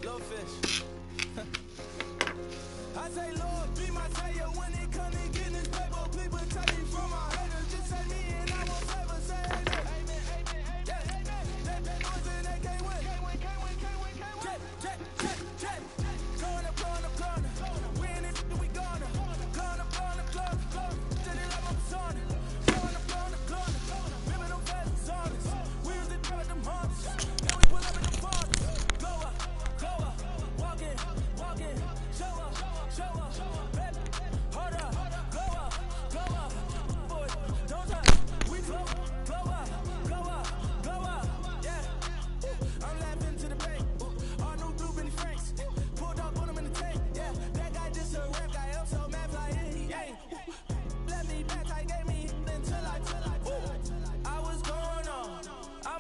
little fish. I say, Lord, be my savior when it comes to getting this paper. People take me from my haters. Just say me and I won't ever say amen. Amen, amen, amen. They boys and they can't win. Jet. Going up. We in it, we gonna. Going up. Did it like my persona. Going up. Remember them fast on us. We was the drug them hunters. Now we pull up in the parties. Go up. Walking. Show up. Baby, hold up. Go up. Boy, don't touch. We glow up. Yeah. I'm laughing to the bank. All new blue Benny Franks. Pulled up on him in the tank. Yeah, that guy just a rap guy. I'm so mad like he ain't. Let me back, I gave me until I was going on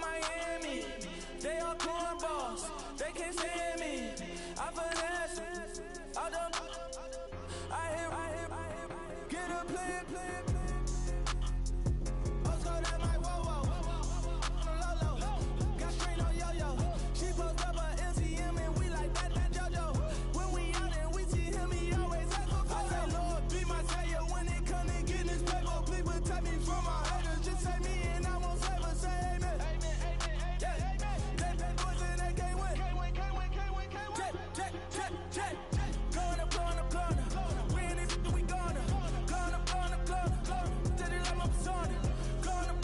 Miami. They all cornballs. They can't stand me. I finesse it. I done. I hear. Get a plan. Let's go down like whoa. Low. Got straight on yo-yo. She post up her LCM and we like that JoJo. When we out and we see him, he always ask for photo. I say, Lord, be my savior when it come to getting this paper. People take me from my haters. Just say me and I won't ever say amen. Yeah. They boys and they can't win. Jet. Going up. We in it, we gonna. Going up. Did it like my persona. Going up.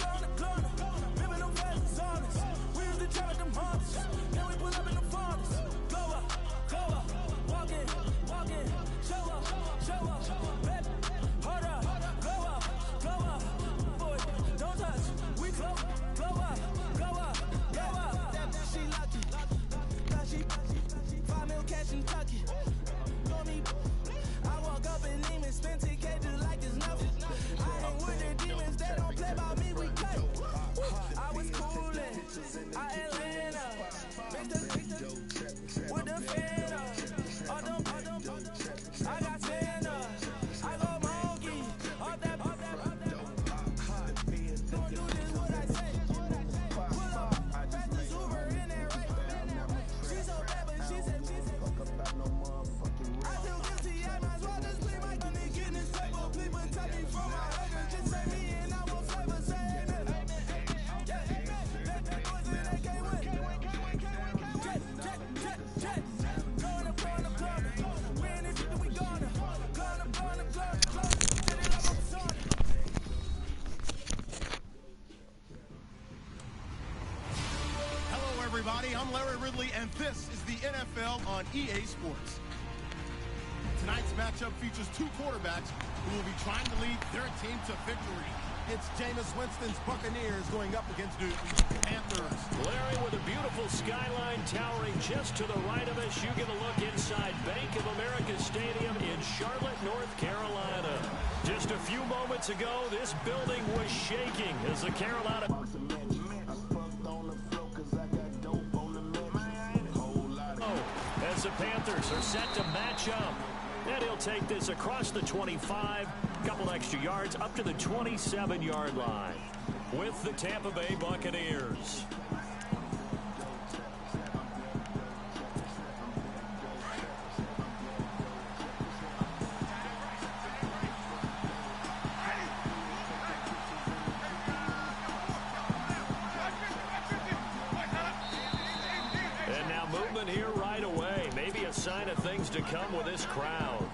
Remember them fast on us. We was the trap them hunters. Now we pull up in the farmers. Go up. Walking. Show up. Baby, hold up. Go up. Boy, don't touch. We glow up. She lucky. 5 mil cash in Kentucky. I walk up and demons, spend 10K just like it's nothing. I hang with the demons, they don't play about me, we cut. I was coolin', Atlanta, with the fan up. All them, I got Santa, I go monkey, all that. Don't do this what I say. Pull up, pass the Uber in that right. She's so bad, but she said. I feel guilty, I might as well just play my money, getting this paper. People take me from my haters. Just say me and I won't ever say amen. That boys and they can't win. Jet. Going up. We in it, we gonna. Going up. Did it like my persona. Hello, everybody. I'm Larry Ridley, and this is the NFL on EA Sports. Tonight's matchup features two quarterbacks who will be trying to lead their team to victory. It's Jameis Winston's Buccaneers going up against Newton's Panthers. Larry, with a beautiful skyline towering just to the right of us, you get a look inside Bank of America Stadium in Charlotte, North Carolina. Just a few moments ago, this building was shaking as the Carolina... as the Panthers are set to match up. And he'll take this across the 25, couple extra yards up to the 27-yard line with the Tampa Bay Buccaneers. And now movement here right away. Maybe a sign of things to come with this crowd.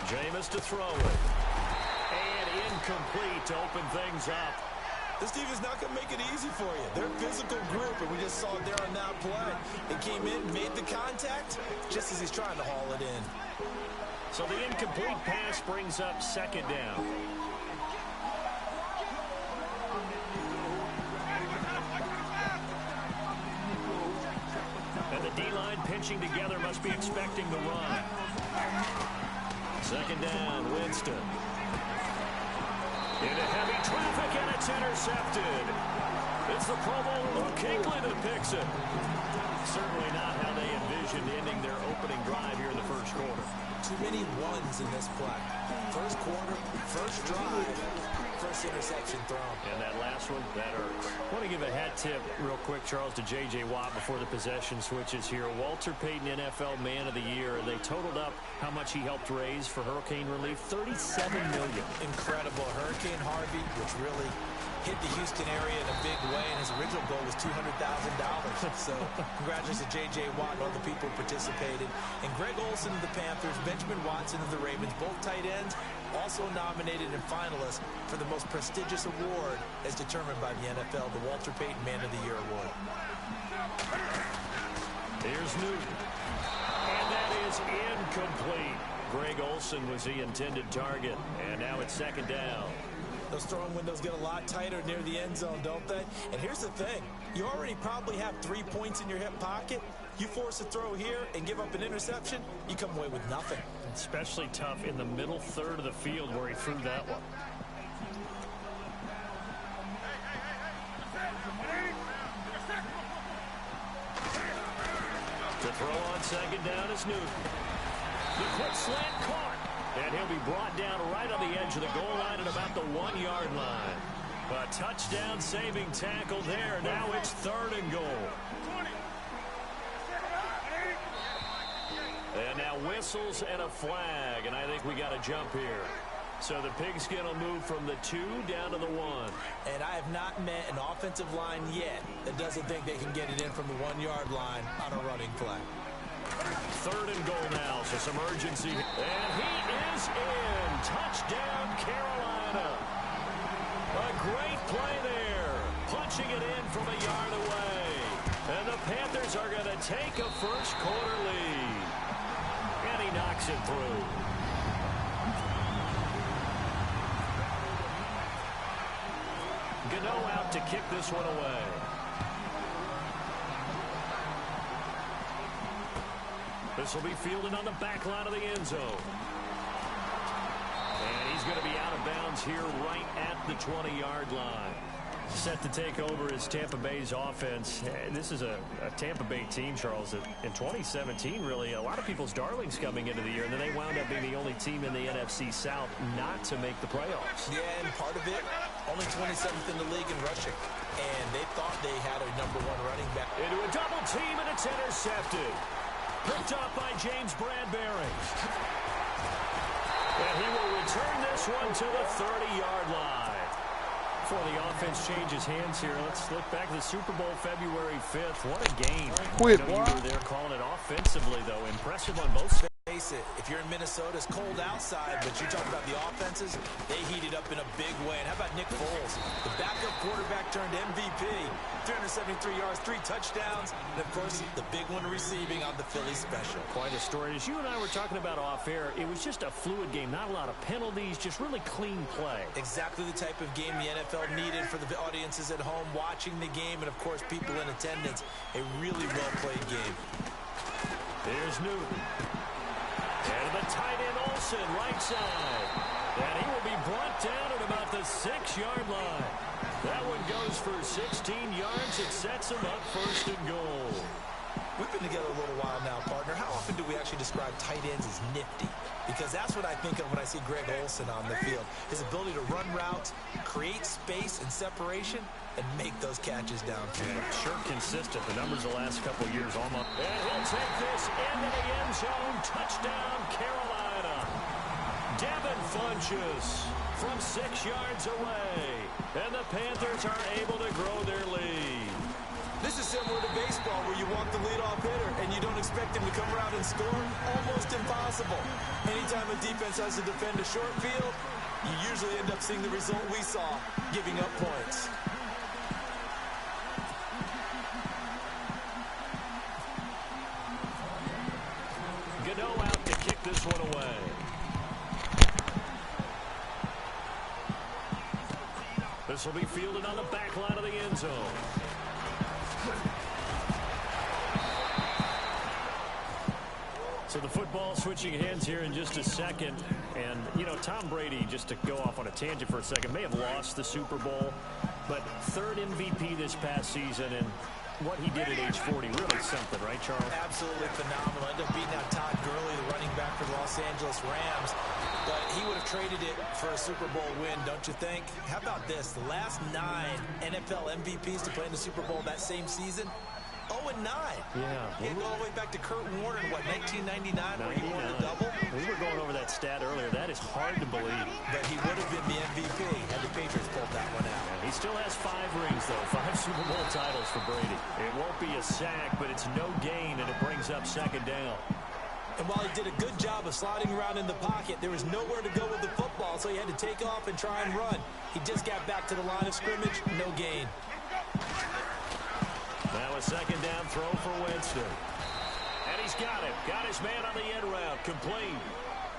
Jameis to throw it. And incomplete to open things up. This defense not going to make it easy for you. They're a physical group, and we just saw it there on that play. It came in, made the contact, just as he's trying to haul it in. So the incomplete pass brings up second down. And the D-line pinching together must be expecting the run. Second down, Winston. Into heavy traffic, and it's intercepted. It's the Pro Bowler Luke Kuechly that picks it. Certainly not how they envisioned ending their opening drive here in the first quarter. Too many ones in this play. First quarter, first drive, first interception thrown. And that last one, that hurts. I want to give a hat tip real quick, Charles, to J.J. Watt before the possession switches here. Walter Payton, NFL Man of the Year, and they totaled up how much he helped raise for hurricane relief, $37 million. Incredible. Hurricane Harvey, which really hit the Houston area in a big way, and his original goal was $200,000. So congratulations to J.J. Watt and all the people who participated. And Greg Olsen of the Panthers, Benjamin Watson of the Ravens, both tight ends, also nominated and finalists for the most prestigious award as determined by the NFL, the Walter Payton Man of the Year Award. Here's Newton. And that is incomplete. Greg Olsen was the intended target, and now it's second down. Those throwing windows get a lot tighter near the end zone, don't they? And here's the thing. You already probably have 3 points in your hip pocket. You force a throw here and give up an interception, you come away with nothing. Especially tough in the middle third of the field where he threw that one. To throw on second down is Newton. The quick slant caught. And he'll be brought down right on the edge of the goal line at about the 1-yard line. A touchdown saving tackle there. Now it's third and goal. And now whistles and a flag. And I think we got a jump here. So the Pigskin will move from the 2 down to the 1. And I have not met an offensive line yet that doesn't think they can get it in from the 1-yard line on a running play. Third and goal now, so some urgency. And he is in. Touchdown, Carolina. A great play there. Punching it in from a yard away. And the Panthers are going to take a first quarter lead. And he knocks it through. Gano out to kick this one away. This will be fielded on the back line of the end zone. And he's going to be out of bounds here right at the 20-yard line. Set to take over is Tampa Bay's offense. This is a Tampa Bay team, Charles, that in 2017, really, a lot of people's darlings coming into the year, and then they wound up being the only team in the NFC South not to make the playoffs. Yeah, and part of it, only 27th in the league in rushing. And they thought they had a #1 running back. Into a double team, and it's intercepted. Picked up by James Bradbury. And he will return this one to the 30-yard line. Before the offense changes hands here, let's look back to the Super Bowl February 5th. What a game. Quit, you were there calling it offensively, though. Impressive on both sides. Face it, if you're in Minnesota, it's cold outside, but you talk about the offenses, they heated up in a big way. And how about Nick Foles, the backup quarterback turned MVP, 373 yards, 3 touchdowns, and of course, the big one receiving on the Philly special. Quite a story. As you and I were talking about off air, it was just a fluid game, not a lot of penalties, just really clean play. Exactly the type of game the NFL needed for the audiences at home watching the game, and of course, people in attendance. A really well-played game. Here's Newton. And the tight end Olsen, right side. And he will be brought down at about the 6-yard line. That one goes for 16 yards. It sets him up first and goal. We've been together a little while now, partner. How often do we actually describe tight ends as nifty? Because that's what I think of when I see Greg Olsen on the field. His ability to run routes, create space and separation, and make those catches downfield. Sure consistent. The numbers the last couple of years almost. And he'll take this into the end zone. Touchdown, Carolina. Devin Funchess from 6 yards away. And the Panthers are able to grow their lead. This is similar to baseball where you want the leadoff hitter and you don't expect him to come around and score. Almost impossible. Anytime a defense has to defend a short field, you usually end up seeing the result we saw, giving up points. Gano out to kick this one away. This will be fielded on the back line of the end zone. So the football switching hands here in just a second. And, you know, Tom Brady, just to go off on a tangent for a second, may have lost the Super Bowl, but third MVP this past season, and what he did at age 40, really something, right, Charles? Absolutely phenomenal. Ended up beating out Todd Gurley, the running back for the Los Angeles Rams, but he would have traded it for a Super Bowl win, don't you think? How about this? The last 9 NFL MVPs to play in the Super Bowl that same season, 0-9. Yeah. You go all the way back to Kurt Warner in, what, 1999, where he won the double? We were going over that stat earlier. That is hard to believe. But he would have been the MVP had the Patriots pulled that one out. Yeah, he still has 5 rings, though. 5 Super Bowl titles for Brady. It won't be a sack, but it's no gain, and it brings up second down. And while he did a good job of sliding around in the pocket, there was nowhere to go with the football, so he had to take off and try and run. He just got back to the line of scrimmage, no gain. Now a second down throw for Winston. And he's got it. Got his man on the end route. Complete.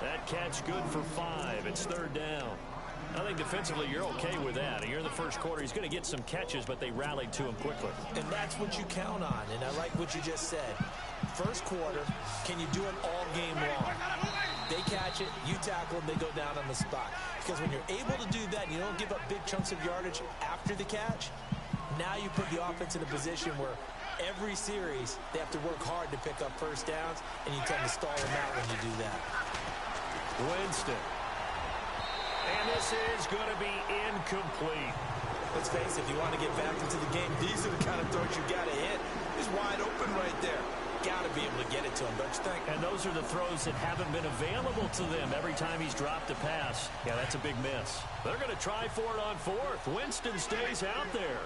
That catch good for 5. It's third down. I think defensively you're okay with that. You're in the first quarter. He's going to get some catches, but they rallied to him quickly. And that's what you count on. And I like what you just said. First quarter, can you do it all game long? They catch it, you tackle them, they go down on the spot. Because when you're able to do that and you don't give up big chunks of yardage after the catch, now you put the offense in a position where every series they have to work hard to pick up first downs, and you tend to stall them out when you do that. Winston. And this is going to be incomplete. Let's face it, if you want to get back into the game, these are the kind of throws you got to hit. He's wide open right there. Got to be able to get it to him, don't you think? And those are the throws that haven't been available to them every time he's dropped a pass. Yeah, that's a big miss. They're going to try for it on 4th. Winston stays out there.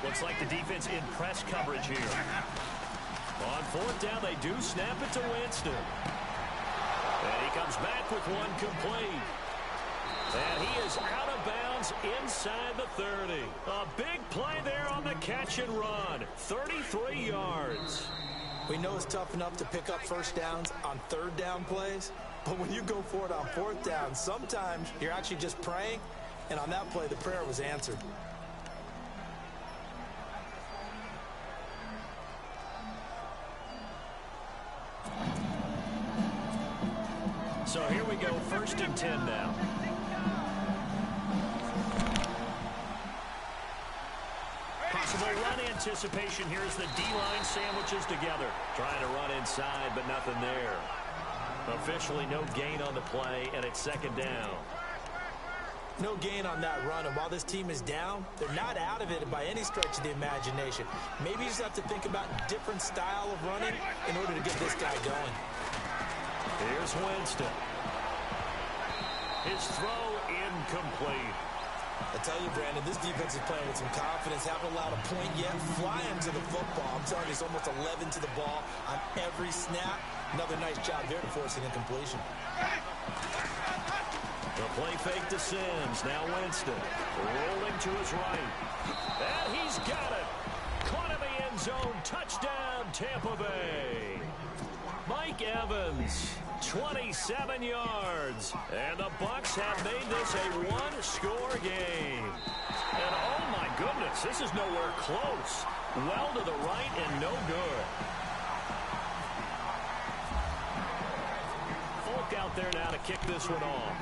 Looks like the defense in press coverage here. On 4th down, they do snap it to Winston. And he comes back with one complete. And he is out of bounds inside the 30. A big play there on the catch and run. 33 yards. We know it's tough enough to pick up first downs on third down plays, but when you go for it on 4th down, sometimes you're actually just praying, and on that play, the prayer was answered. So here we go, 1st and 10 now. Possible run anticipation here as the D-line sandwiches together. Trying to run inside, but nothing there. Officially no gain on the play, and it's second down. No gain on that run, and while this team is down, they're not out of it by any stretch of the imagination. Maybe you just have to think about a different style of running in order to get this guy going. Here's Winston. His throw incomplete. I tell you, Brandon, this defense is playing with some confidence. Haven't allowed a point yet. Flying to the football. I'm telling you, it's almost 11 to the ball on every snap. Another nice job there to force an incompletion. The play fake to Sims. Now Winston rolling to his right. And he's got it. Caught in the end zone. Touchdown, Tampa Bay. Mike Evans, 27 yards. And the Bucs have made this a one-score game. And oh my goodness, this is nowhere close. Well to the right and no good. Folk out there now to kick this one off.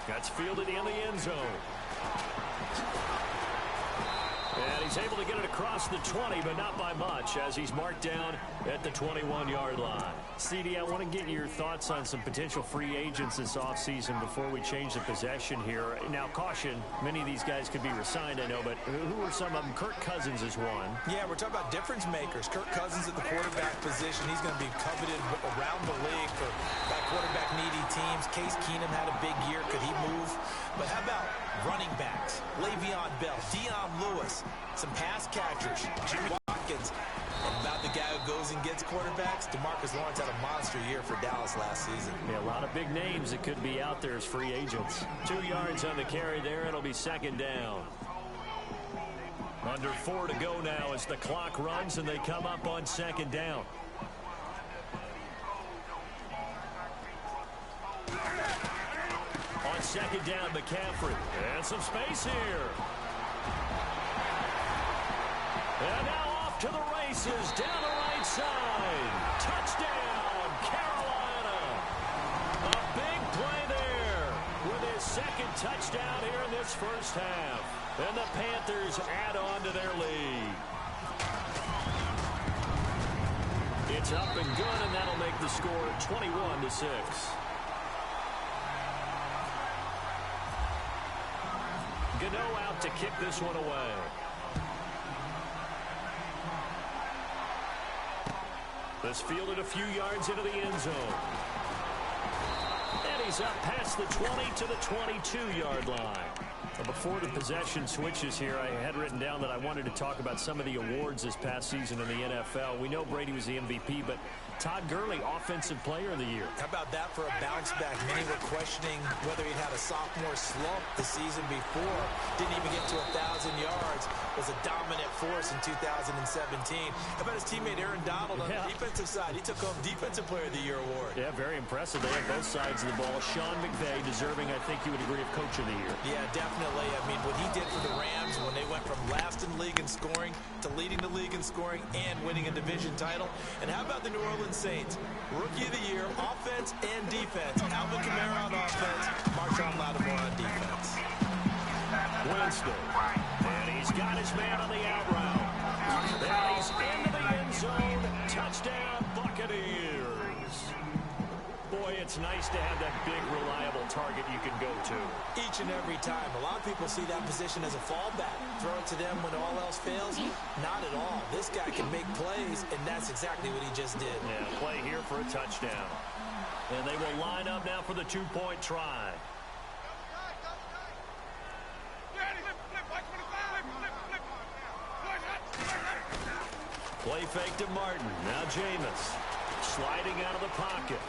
That's fielded in the end zone. And he's able to get it across the 20, but not by much, as he's marked down at the 21-yard line. CD, I want to get your thoughts on some potential free agents this offseason before we change the possession here. Now, caution, many of these guys could be resigned, I know, but who are some of them? Kirk Cousins is one. Yeah, we're talking about difference makers. Kirk Cousins at the quarterback position. He's going to be coveted around the league by quarterback-needy teams. Case Keenum had a big year. Could he move? But how about running backs? Le'Veon Bell, Dion Lewis, some pass catchers, Jimmy Watkins, and about the guy who goes and gets quarterbacks, DeMarcus Lawrence had a monster year for Dallas last season. Yeah, a lot of big names that could be out there as free agents. 2 yards on the carry there. It'll be second down. Under 4 to go now as the clock runs and they come up on second down. On second down, McCaffrey. And some space here. And now off to the races, down the right side. Touchdown, Carolina. A big play there with his second touchdown here in this first half. And the Panthers add on to their lead. It's up and good, and that'll make the score 21-6. Gano out to kick this one away. This fielded a few yards into the end zone. And he's up past the 20 to the 22-yard line. Before the possession switches here, I had written down that I wanted to talk about some of the awards this past season in the NFL. We know Brady was the MVP, but Todd Gurley, Offensive Player of the Year. How about that for a bounce back? Many were questioning whether he'd had a sophomore slump the season before. Didn't even get to 1,000 yards. Was a dominant force in 2017. How about his teammate Aaron Donald on the defensive side? He took home Defensive Player of the Year award. Yeah, very impressive. They had both sides of the ball. Sean McVay deserving, I think you would agree, of Coach of the Year. Yeah, definitely. I mean, what he did for the Rams when they went from last in the league in scoring to leading the league in scoring and winning a division title. And how about the New Orleans Saints? Rookie of the Year, offense and defense. Alvin Kamara on offense, Marshawn Lattimore on defense. Winston. And he's got his man on the out route. And he's into the end zone. Touchdown, Buccaneers. Boy, it's nice to have that big, reliable target you can go to. Each and every time. A lot of people see that position as a fallback. Throw it to them when all else fails. Not at all. This guy can make plays, and that's exactly what he just did. Yeah, play here for a touchdown. And they will line up now for the two-point try. Play fake to Martin. Now Jameis sliding out of the pocket.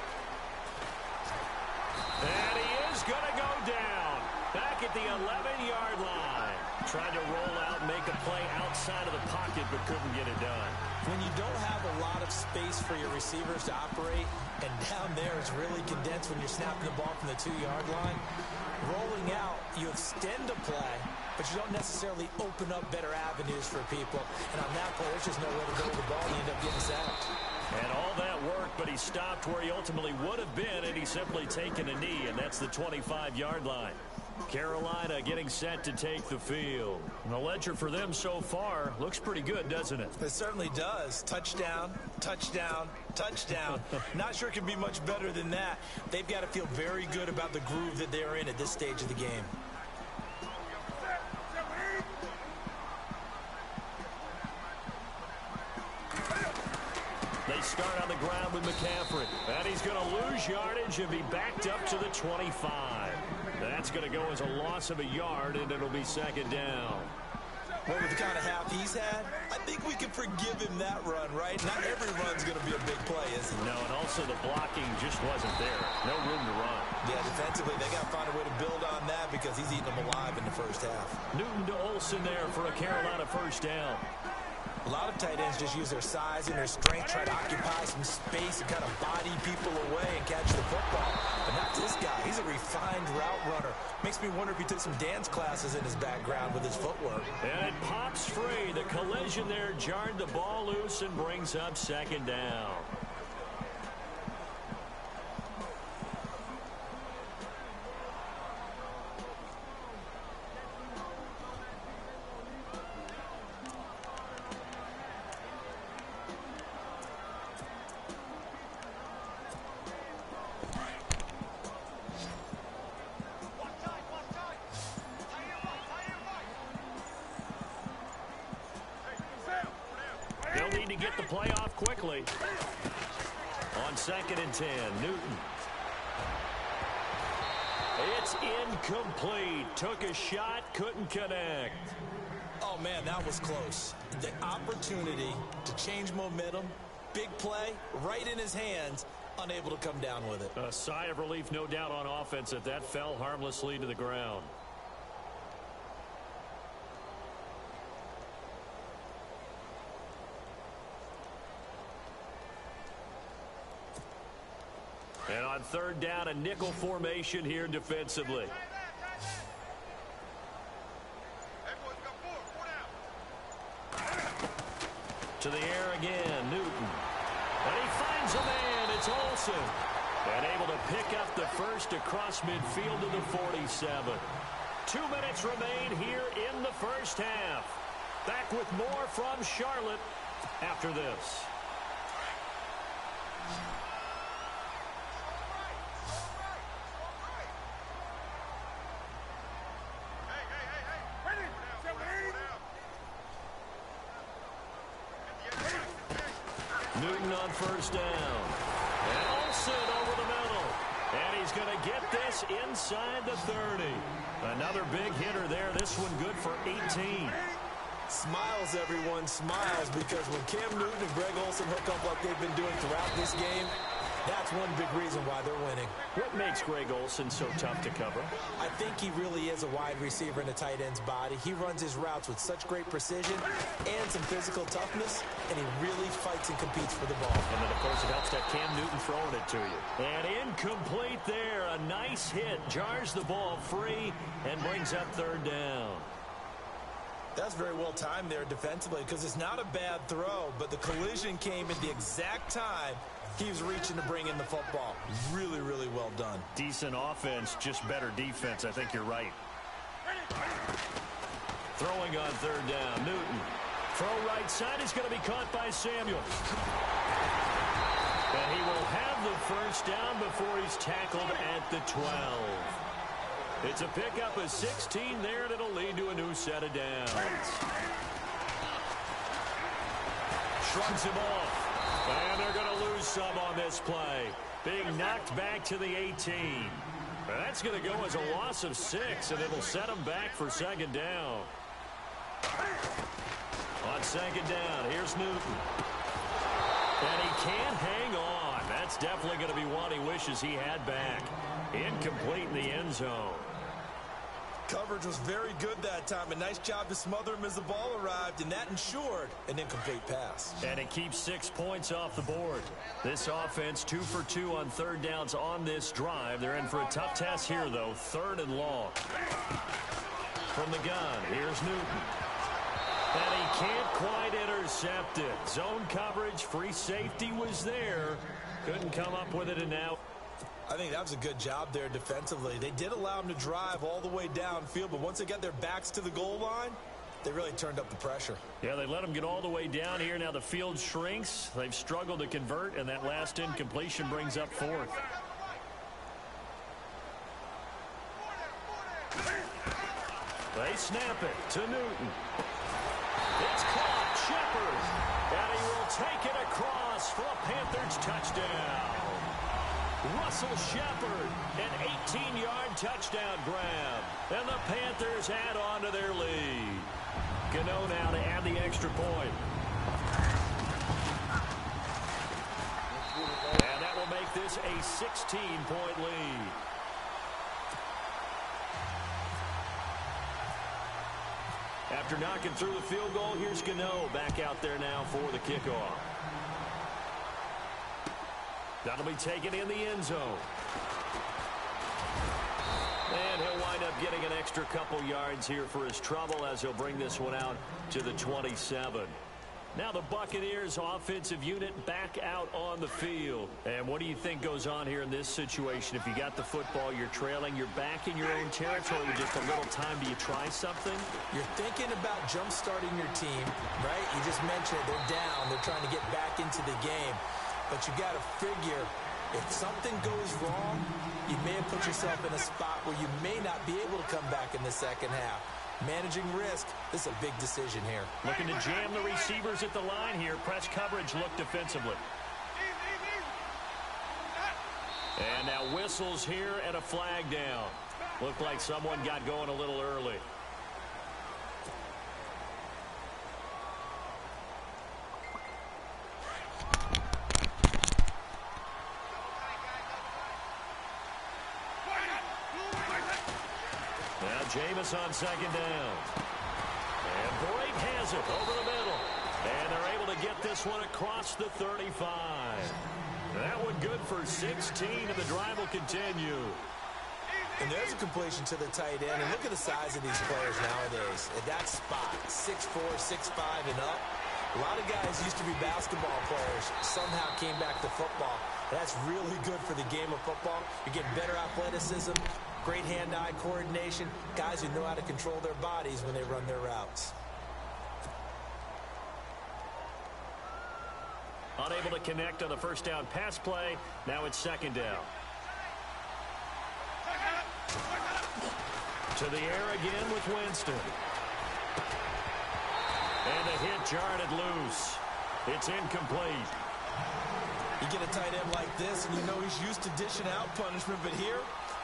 And he is going to go down. Back at the 11-yard line. Tried to roll out, make a play outside of the pocket, but couldn't get it done. When you don't have a lot of space for your receivers to operate, and down there is really condensed when you're snapping the ball from the 2-yard line, rolling out, you extend a play, but you don't necessarily open up better avenues for people. And on that play, there's just nowhere to go with the ball, and you end up getting sacked. And all that worked, but he stopped where he ultimately would have been, and he's simply taken a knee, and that's the 25-yard line. Carolina getting set to take the field. And the ledger for them so far looks pretty good, doesn't it? It certainly does. Touchdown, touchdown, touchdown. Not sure it can be much better than that. They've got to feel very good about the groove that they're in at this stage of the game. They start on the ground with McCaffrey. And he's going to lose yardage and be backed up to the 25. That's going to go as a loss of a yard, and it'll be second down. Well, with the kind of half he's had, I think we can forgive him that run, right? Not every run's going to be a big play, is it? No, and also the blocking just wasn't there. No room to run. Yeah, defensively, they got to find a way to build on that because he's eating them alive in the first half. Newton to Olsen there for a Carolina first down. A lot of tight ends just use their size and their strength, try to occupy some space and kind of body people away and catch the football. But not this guy. He's a refined route runner. Makes me wonder if he took some dance classes in his background with his footwork. And it pops free. The collision there jarred the ball loose and brings up second down. They'll need to get the play off quickly. On 2nd and 10, Newton. It's incomplete. Took a shot, couldn't connect. Oh, man, that was close. The opportunity to change momentum, big play, right in his hands, unable to come down with it. A sigh of relief, no doubt, on offense that that fell harmlessly to the ground. And on 3rd down, a nickel formation here defensively. to the air again. Newton. And he finds a man. It's Olsen. And able to pick up the first across midfield to the 47. 2 minutes remain here in the first half. Back with more from Charlotte after this. Newton on first down. And Olsen over the middle. And he's going to get this inside the 30. Another big hitter there. This one good for 18. Smiles, everyone, smiles, because when Cam Newton and Greg Olsen hook up like they've been doing throughout this game, that's one big reason why they're winning. What makes Greg Olsen so tough to cover? I think he really is a wide receiver in a tight end's body. He runs his routes with such great precision and some physical toughness, and he really fights and competes for the ball. And then, of course, it helps that Cam Newton throwing it to you. And incomplete there. A nice hit. Jars the ball free and brings up third down. That's very well timed there defensively, because it's not a bad throw, but the collision came at the exact time he was reaching to bring in the football. Really, really well done. Decent offense, just better defense. I think you're right. Throwing on third down. Newton. Throw right side is going to be caught by Samuels. And he will have the first down before he's tackled at the 12. It's a pickup of 16 there, and it'll lead to a new set of downs. Shrugs him off. And they're going to lose some on this play. Being knocked back to the 18. And that's going to go as a loss of 6, and it'll set them back for second down. On second down, here's Newton. And he can't hang on. That's definitely going to be one he wishes he had back. Incomplete in the end zone. Coverage was very good that time. A nice job to smother him as the ball arrived, and that ensured an incomplete pass. And it keeps 6 points off the board. This offense 2 for 2 on third downs on this drive. They're in for a tough test here, though. Third and long. From the gun, here's Newton. And he can't quite intercept it. Zone coverage, free safety was there. Couldn't come up with it, and now I think that was a good job there defensively. They did allow him to drive all the way downfield, but once they got their backs to the goal line, they really turned up the pressure. Yeah, they let him get all the way down here. Now the field shrinks. They've struggled to convert, and that last incompletion brings up fourth. They snap it to Newton. It's caught. Shepard. And he will take it across for a Panthers touchdown. Russell Shepard, an 18-yard touchdown grab. And the Panthers add on to their lead. Gano now to add the extra point. And that will make this a 16-point lead. After knocking through the field goal, here's Gano back out there now for the kickoff. That'll be taken in the end zone. And he'll wind up getting an extra couple yards here for his trouble as he'll bring this one out to the 27. Now the Buccaneers offensive unit back out on the field. And what do you think goes on here in this situation? If you got the football, you're trailing, you're back in your own territory with just a little time. Do you try something? You're thinking about jump-starting your team, right? You just mentioned it. They're down. They're trying to get back into the game. But you got to figure, if something goes wrong, you may have put yourself in a spot where you may not be able to come back in the second half. Managing risk, this is a big decision here. Looking to jam the receivers at the line here. Press coverage look defensively. And now whistles here and a flag down. Looked like someone got going a little early. Jameis on second down. And Bright has it over the middle. And they're able to get this one across the 35. That one good for 16, and the drive will continue. And there's a completion to the tight end. And look at the size of these players nowadays. At that spot, 6'4", 6'5", and up. A lot of guys used to be basketball players, somehow came back to football. That's really good for the game of football. You get better athleticism, great hand-eye coordination, guys who know how to control their bodies when they run their routes. Unable to connect on the first down pass play. Now it's second down. To the air again with Winston. And the hit jarred it loose. It's incomplete. You get a tight end like this, and you know he's used to dishing out punishment, but here,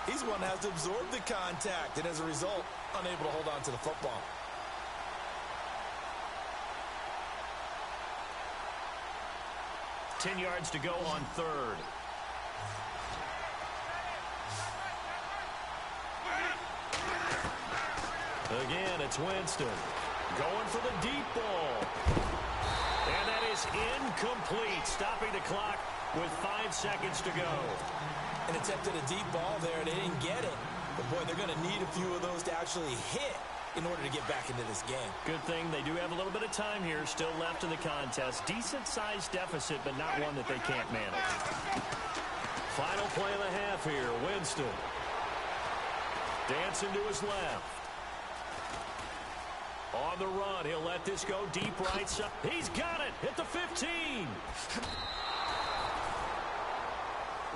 he's one that has to absorb the contact, and as a result, unable to hold on to the football. Ten yards to go on third. Again, it's Winston. Going for the deep ball. And that is incomplete. Stopping the clock with 5 seconds to go. And attempted a deep ball there, and they didn't get it. But, boy, they're going to need a few of those to actually hit in order to get back into this game. Good thing they do have a little bit of time here still left in the contest. Decent-sized deficit, but not one that they can't manage. Final play of the half here. Winston. Dancing to his left. On the run, he'll let this go deep right side. He's got it at the 15.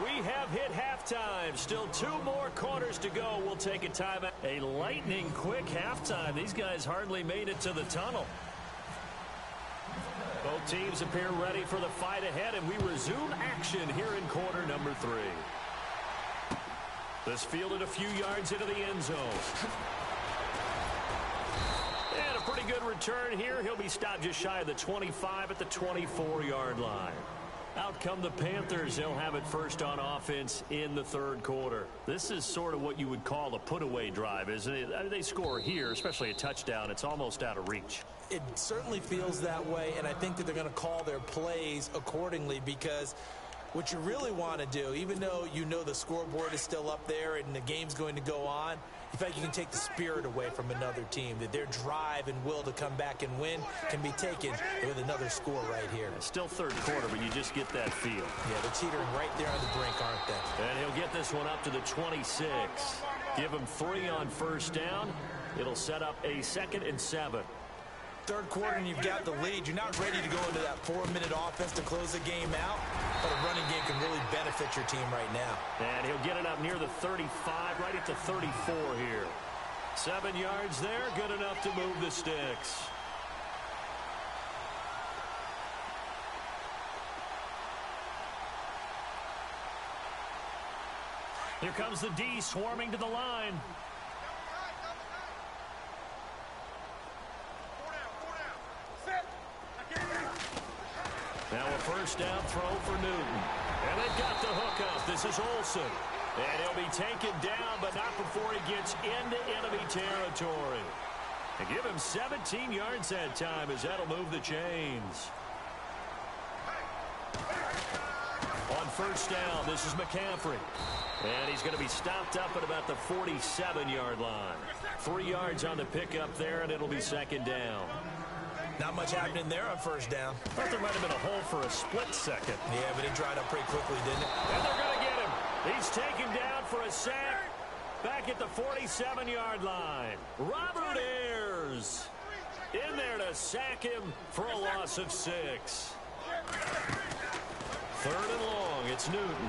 We have hit halftime. Still 2 more quarters to go. We'll take a timeout. A lightning quick halftime. These guys hardly made it to the tunnel. Both teams appear ready for the fight ahead, and we resume action here in quarter number 3. This fielded a few yards into the end zone. And a pretty good return here. He'll be stopped just shy of the 25 at the 24-yard line. Out come the Panthers. They'll have it first on offense in the third quarter. This is sort of what you would call a put-away drive, isn't it? I mean, they score here, especially a touchdown. It's almost out of reach. It certainly feels that way, and I think that they're going to call their plays accordingly, because what you really want to do, even though you know the scoreboard is still up there and the game's going to go on, in fact, you can take the spirit away from another team, that their drive and will to come back and win can be taken with another score right here. It's still third quarter, but you just get that feel. Yeah, they're teetering right there on the brink, aren't they? And he'll get this one up to the 26. Give him 3 on first down. It'll set up a 2nd and 7. Third quarter and you've got the lead. You're not ready to go into that 4-minute offense to close the game out, but a running game can really benefit your team right now. And he'll get it up near the 35, right at the 34 here. 7 yards there, good enough to move the sticks. Here comes the D swarming to the line. Now a first down throw for Newton. And they've got the hook up. This is Olsen. And he'll be taken down, but not before he gets into enemy territory. And give him 17 yards that time, as that'll move the chains. On first down, this is McCaffrey. And he's going to be stopped up at about the 47-yard line. 3 yards on the pickup there, and it'll be second down. Not much happening there on first down. Thought there might have been a hole for a split second. Yeah, but it dried up pretty quickly, didn't it? And they're going to get him. He's taken down for a sack back at the 47-yard line. Robert Ayers in there to sack him for a loss of 6. 3rd and long. It's Newton.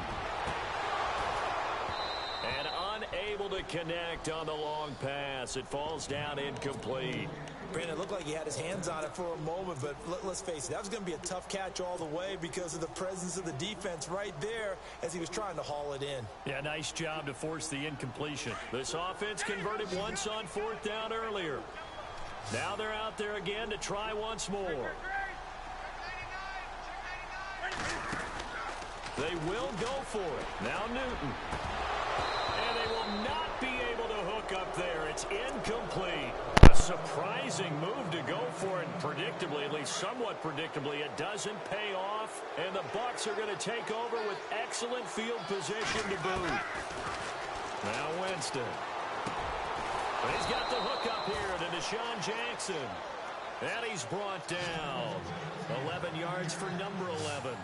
And unable to connect on the long pass. It falls down incomplete. Brandon, it looked like he had his hands on it for a moment, but let's face it, that was going to be a tough catch all the way because of the presence of the defense right there as he was trying to haul it in. Yeah, nice job to force the incompletion. This offense converted once on 4th down earlier. Now they're out there again to try once more. They will go for it. Now Newton. And they will not be able to hook up there. It's incomplete. A surprising move to go for it. Predictably, at least somewhat predictably, it doesn't pay off. And the Bucs are going to take over with excellent field position to boot. Now Winston. And he's got the hook up here to Deshaun Jackson. And he's brought down. 11 yards for number 11.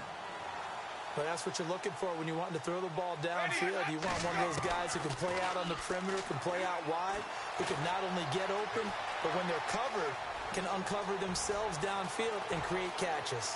But that's what you're looking for when you're wanting to throw the ball downfield. You want one of those guys who can play out on the perimeter, can play out wide, who can not only get open, but when they're covered, can uncover themselves downfield and create catches.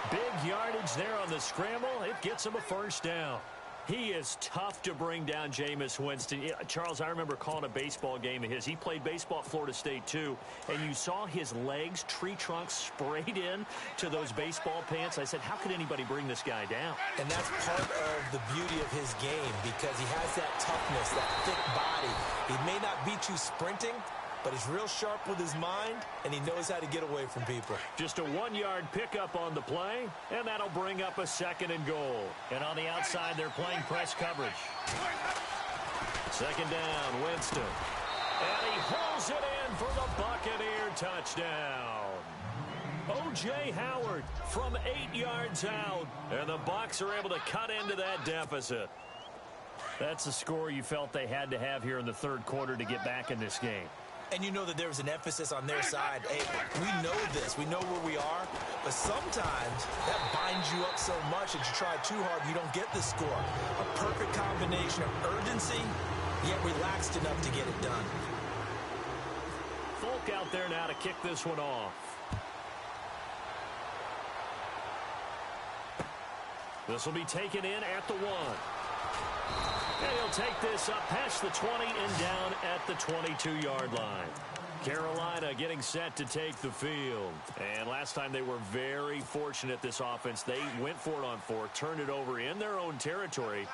Big yardage there on the scramble. It gets him a first down. He is tough to bring down, Jameis Winston. Charles, I remember calling a baseball game of his. He played baseball at Florida State, too, and you saw his legs, tree trunks sprayed in to those baseball pants. I said, how could anybody bring this guy down? And that's part of the beauty of his game because he has that toughness, that thick body. He may not beat you sprinting, but he's real sharp with his mind, and he knows how to get away from people. Just a 1-yard pickup on the play, and that'll bring up a 2nd and goal. And on the outside, they're playing press coverage. 2nd down, Winston. And he hauls it in for the Buccaneer touchdown. O.J. Howard from 8 yards out, and the Bucs are able to cut into that deficit. That's the score you felt they had to have here in the 3rd quarter to get back in this game. And you know that there was an emphasis on their side. Hey, we know this. We know where we are. But sometimes that binds you up so much that you try too hard, you don't get the score. A perfect combination of urgency, yet relaxed enough to get it done. Folk out there now to kick this one off. This will be taken in at the 1. And he'll take this up past the 20 and down at the 22-yard line. Carolina getting set to take the field. And last time they were very fortunate, this offense. They went for it on 4, turned it over in their own territory,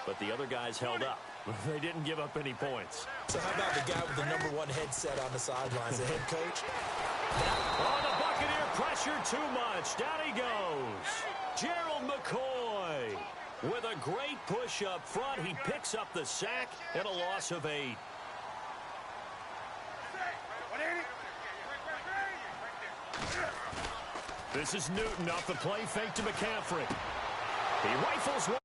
but the other guys held up. They didn't give up any points. So how about the guy with the #1 headset on the sidelines, the head coach? Oh, the Buccaneer pressure too much. Down he goes. Gerald McCoy. With a great push up front, he picks up the sack and a loss of 8. This is Newton off the play fake to McCaffrey. He rifles one.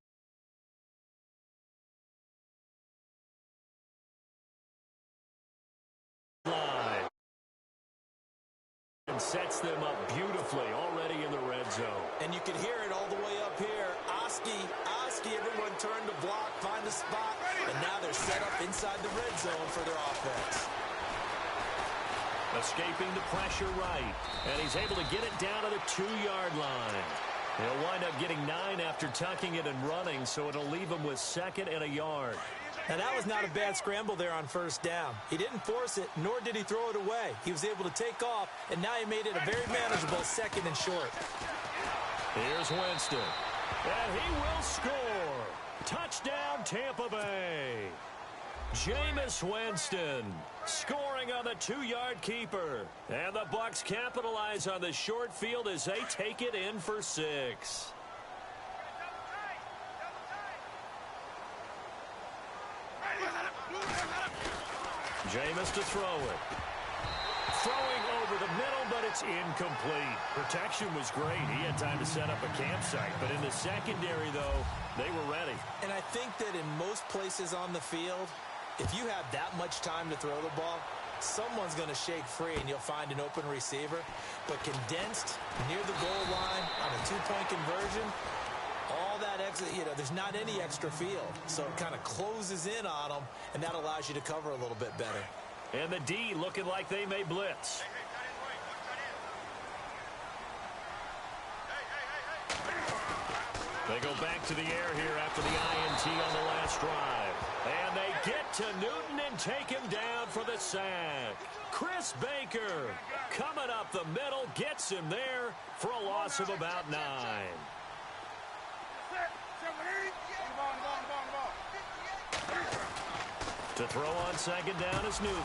And sets them up beautifully already in the red zone. And you can hear it all the way up here. Oski, everyone turned to block, find a spot, and now they're set up inside the red zone for their offense. Escaping the pressure right, and he's able to get it down to the 2-yard line. He'll wind up getting 9 after tucking it and running, so it'll leave him with 2nd and a yard. Now, that was not a bad scramble there on 1st down. He didn't force it, nor did he throw it away. He was able to take off, and now he made it a very manageable 2nd and short. Here's Winston, and he will score. Touchdown, Tampa Bay. Jameis Winston scoring on the 2-yard keeper. And the Bucs capitalize on the short field as they take it in for 6. Jameis to throw it. Throwing over the middle, but it's incomplete. Protection was great. He had time to set up a campsite. But in the secondary, though, they were ready. And I think that in most places on the field, if you have that much time to throw the ball, someone's going to shake free and you'll find an open receiver. But condensed near the goal line on a 2-point conversion, all that extra, there's not any extra field. So it kind of closes in on them, and that allows you to cover a little bit better. And the D looking like they may blitz. They go back to the air here after the INT on the last drive. And they get to Newton and take him down for the sack. Chris Baker coming up the middle, gets him there for a loss of about 9. To throw on 2nd down is Newton.